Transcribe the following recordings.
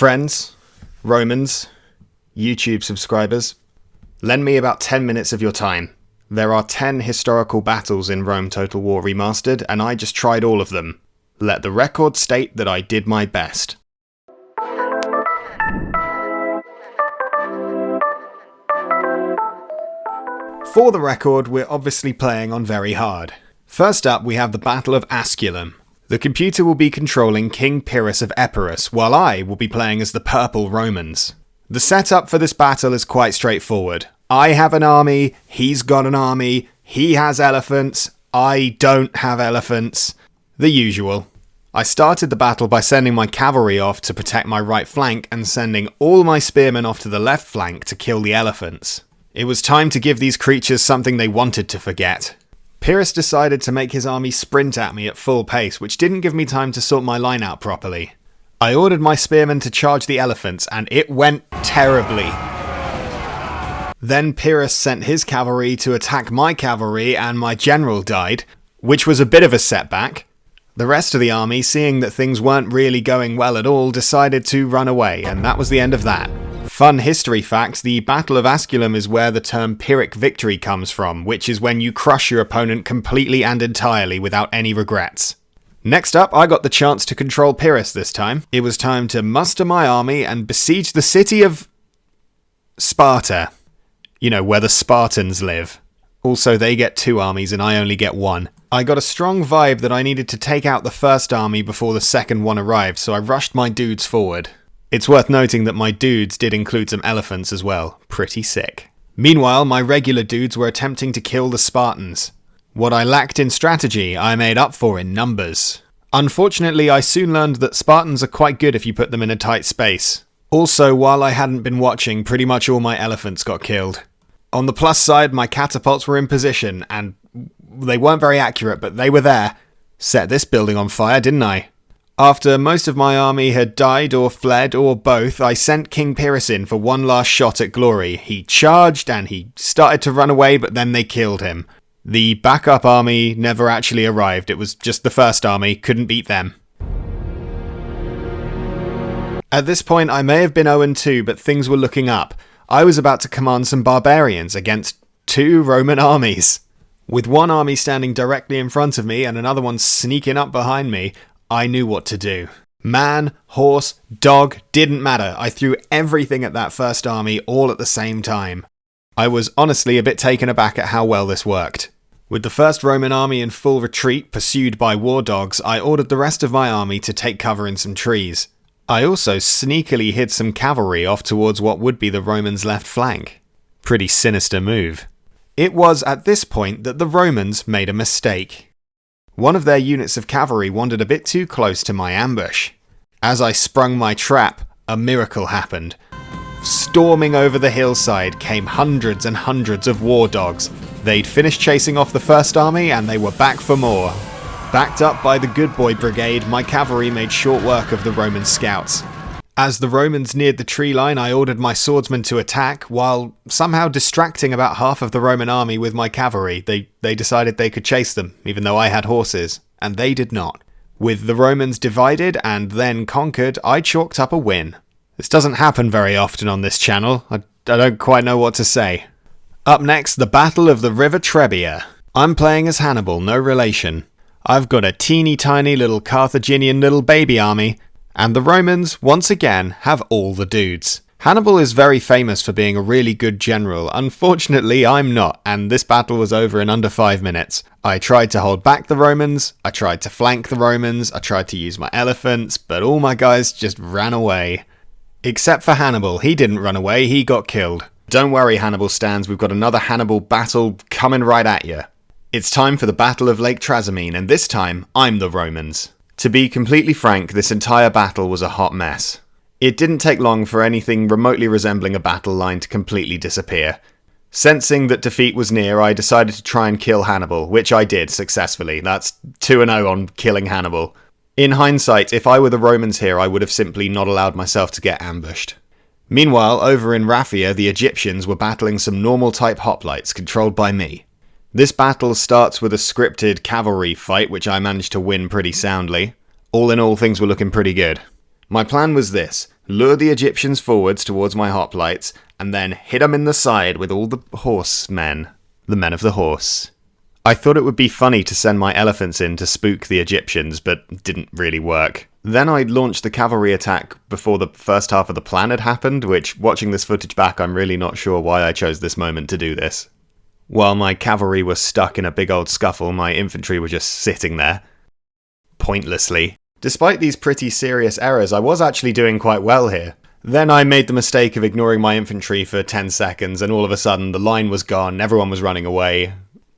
Friends, Romans, YouTube subscribers, lend me about 10 minutes of your time. There are 10 historical battles in Rome Total War Remastered, and I just tried all of them. Let the record state that I did my best. For the record, we're obviously playing on very hard. First up, we have the Battle of Asculum. The computer will be controlling King Pyrrhus of Epirus, while I will be playing as the Purple Romans. The setup for this battle is quite straightforward. I have an army, he's got an army, he has elephants, I don't have elephants. The usual. I started the battle by sending my cavalry off to protect my right flank and sending all my spearmen off to the left flank to kill the elephants. It was time to give these creatures something they wanted to forget. Pyrrhus decided to make his army sprint at me at full pace, which didn't give me time to sort my line out properly. I ordered my spearmen to charge the elephants, and it went terribly. Then Pyrrhus sent his cavalry to attack my cavalry, and my general died, which was a bit of a setback. The rest of the army, seeing that things weren't really going well at all, decided to run away, and that was the end of that. Fun history fact, the Battle of Asculum is where the term Pyrrhic victory comes from, which is when you crush your opponent completely and entirely without any regrets. Next up, I got the chance to control Pyrrhus this time. It was time to muster my army and besiege the city of Sparta. You know, where the Spartans live. Also, they get 2 armies and I only get 1. I got a strong vibe that I needed to take out the first army before the second one arrived, so I rushed my dudes forward. It's worth noting that my dudes did include some elephants as well. Pretty sick. Meanwhile, my regular dudes were attempting to kill the Spartans. What I lacked in strategy, I made up for in numbers. Unfortunately, I soon learned that Spartans are quite good if you put them in a tight space. Also, while I hadn't been watching, pretty much all my elephants got killed. On the plus side, my catapults were in position, and they weren't very accurate, but they were there. Set this building on fire, didn't I? After most of my army had died or fled or both, I sent King Pyrrhus in for one last shot at glory. He charged and he started to run away, but then they killed him. The backup army never actually arrived. It was just the first army, couldn't beat them. At this point, I may have been 0-2, but things were looking up. I was about to command some barbarians against 2 Roman armies. With one army standing directly in front of me and another one sneaking up behind me, I knew what to do. Man, horse, dog, didn't matter. I threw everything at that first army all at the same time. I was honestly a bit taken aback at how well this worked. With the first Roman army in full retreat, pursued by war dogs, I ordered the rest of my army to take cover in some trees. I also sneakily hid some cavalry off towards what would be the Romans' left flank. Pretty sinister move. It was at this point that the Romans made a mistake. One of their units of cavalry wandered a bit too close to my ambush. As I sprung my trap, a miracle happened. Storming over the hillside came hundreds and hundreds of war dogs. They'd finished chasing off the first army and they were back for more. Backed up by the Good Boy Brigade, my cavalry made short work of the Roman scouts. As the Romans neared the tree line, I ordered my swordsmen to attack, while somehow distracting about half of the Roman army with my cavalry. They decided they could chase them, even though I had horses, and they did not. With the Romans divided and then conquered, I chalked up a win. This doesn't happen very often on this channel. I don't quite know what to say. Up next, the Battle of the River Trebia. I'm playing as Hannibal, no relation. I've got a teeny tiny little Carthaginian little baby army, and the Romans, once again, have all the dudes. Hannibal is very famous for being a really good general. Unfortunately, I'm not, and this battle was over in under 5 minutes. I tried to hold back the Romans, I tried to flank the Romans, I tried to use my elephants, but all my guys just ran away. Except for Hannibal, he didn't run away, he got killed. Don't worry, Hannibal stands, we've got another Hannibal battle coming right at you. It's time for the Battle of Lake Trasimene, and this time, I'm the Romans. To be completely frank, this entire battle was a hot mess. It didn't take long for anything remotely resembling a battle line to completely disappear. Sensing that defeat was near, I decided to try and kill Hannibal, which I did successfully. That's 2-0 on killing Hannibal. In hindsight, if I were the Romans here, I would have simply not allowed myself to get ambushed. Meanwhile, over in Raphia, the Egyptians were battling some normal type hoplites controlled by me. This battle starts with a scripted cavalry fight, which I managed to win pretty soundly. All in all, things were looking pretty good. My plan was this: lure the Egyptians forwards towards my hoplites, and then hit them in the side with all the horsemen, the men of the horse. I thought it would be funny to send my elephants in to spook the Egyptians, but didn't really work. Then I launched the cavalry attack before the first half of the plan had happened, which, watching this footage back, I'm really not sure why I chose this moment to do this. While my cavalry was stuck in a big old scuffle, my infantry were just sitting there, pointlessly. Despite these pretty serious errors, I was actually doing quite well here. Then I made the mistake of ignoring my infantry for 10 seconds, and all of a sudden the line was gone, everyone was running away.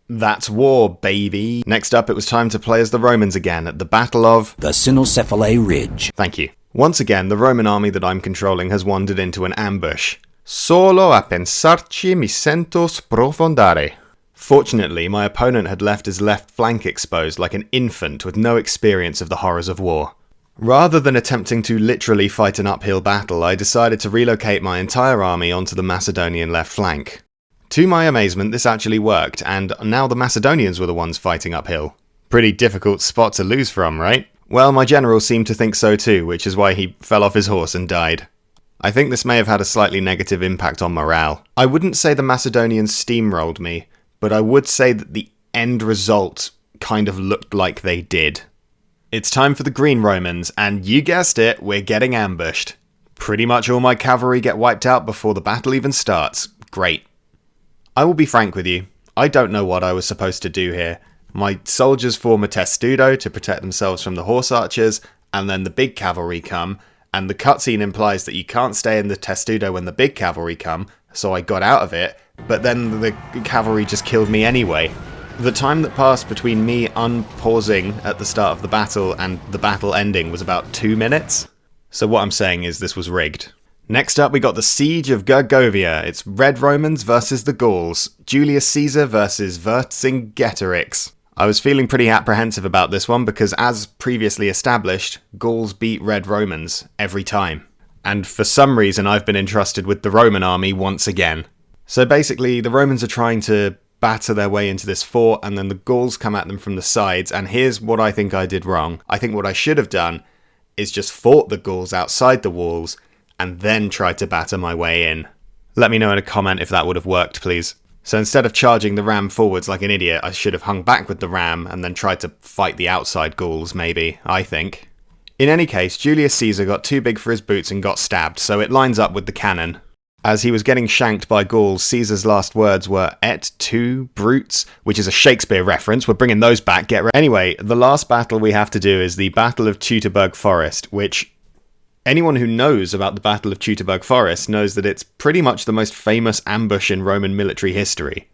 That's war, baby. Next up, it was time to play as the Romans again at the Battle of the Cynocephalae Ridge. Thank you. Once again, the Roman army that I'm controlling has wandered into an ambush. Solo a pensarci mi sento sprofondare. Fortunately, my opponent had left his left flank exposed like an infant with no experience of the horrors of war. Rather than attempting to literally fight an uphill battle, I decided to relocate my entire army onto the Macedonian left flank. To my amazement, this actually worked, and now the Macedonians were the ones fighting uphill. Pretty difficult spot to lose from, right? Well, my general seemed to think so too, which is why he fell off his horse and died. I think this may have had a slightly negative impact on morale. I wouldn't say the Macedonians steamrolled me, but I would say that the end result kind of looked like they did. It's time for the Green Romans, and you guessed it, we're getting ambushed. Pretty much all my cavalry get wiped out before the battle even starts. Great. I will be frank with you, I don't know what I was supposed to do here. My soldiers form a testudo to protect themselves from the horse archers, and then the big cavalry come, and the cutscene implies that you can't stay in the testudo when the big cavalry come, so I got out of it, but then the cavalry just killed me anyway. The time that passed between me unpausing at the start of the battle and the battle ending was about 2 minutes. So what I'm saying is this was rigged. Next up we got the Siege of Gergovia. It's Red Romans versus the Gauls. Julius Caesar versus Vercingetorix. I was feeling pretty apprehensive about this one because, as previously established, Gauls beat Red Romans every time. And for some reason I've been entrusted with the Roman army once again. So basically the Romans are trying to batter their way into this fort, and then the Gauls come at them from the sides, and here's what I think I did wrong. I think what I should have done is just fought the Gauls outside the walls, and then tried to batter my way in. Let me know in a comment if that would have worked, please. So instead of charging the ram forwards like an idiot, I should have hung back with the ram and then tried to fight the outside Gauls, maybe, I think. In any case, Julius Caesar got too big for his boots and got stabbed, so it lines up with the canon. As he was getting shanked by Gauls, Caesar's last words were, "Et tu, brutes," which is a Shakespeare reference. We're bringing those back, get ready. Anyway, the last battle we have to do is the Battle of Teutoburg Forest, which anyone who knows about the Battle of Teutoburg Forest knows that it's pretty much the most famous ambush in Roman military history.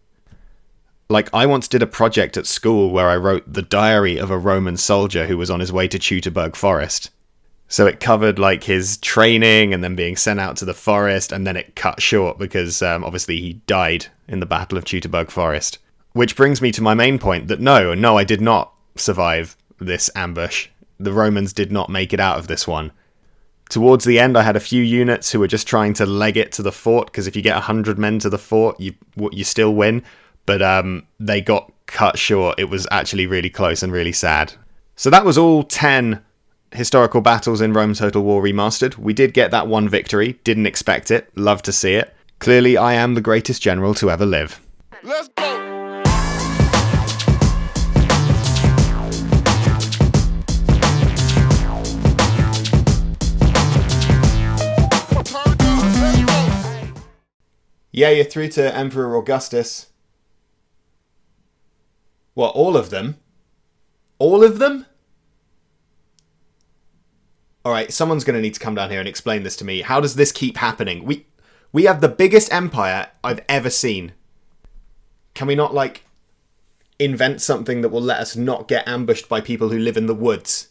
Like, I once did a project at school where I wrote the diary of a Roman soldier who was on his way to Teutoburg Forest. So it covered, like, his training and then being sent out to the forest, and then it cut short because, obviously, he died in the Battle of Teutoburg Forest. Which brings me to my main point that no, I did not survive this ambush. The Romans did not make it out of this one. Towards the end, I had a few units who were just trying to leg it to the fort, because if you get 100 men to the fort, you still win. But they got cut short. It was actually really close and really sad. So that was all 10 historical battles in Rome Total War Remastered. We did get that one victory. Didn't expect it. Love to see it. Clearly, I am the greatest general to ever live. Let's go! Yeah, you're through to Emperor Augustus. What, all of them? All of them? Alright, someone's going to need to come down here and explain this to me. How does this keep happening? We have the biggest empire I've ever seen. Can we not, like, invent something that will let us not get ambushed by people who live in the woods?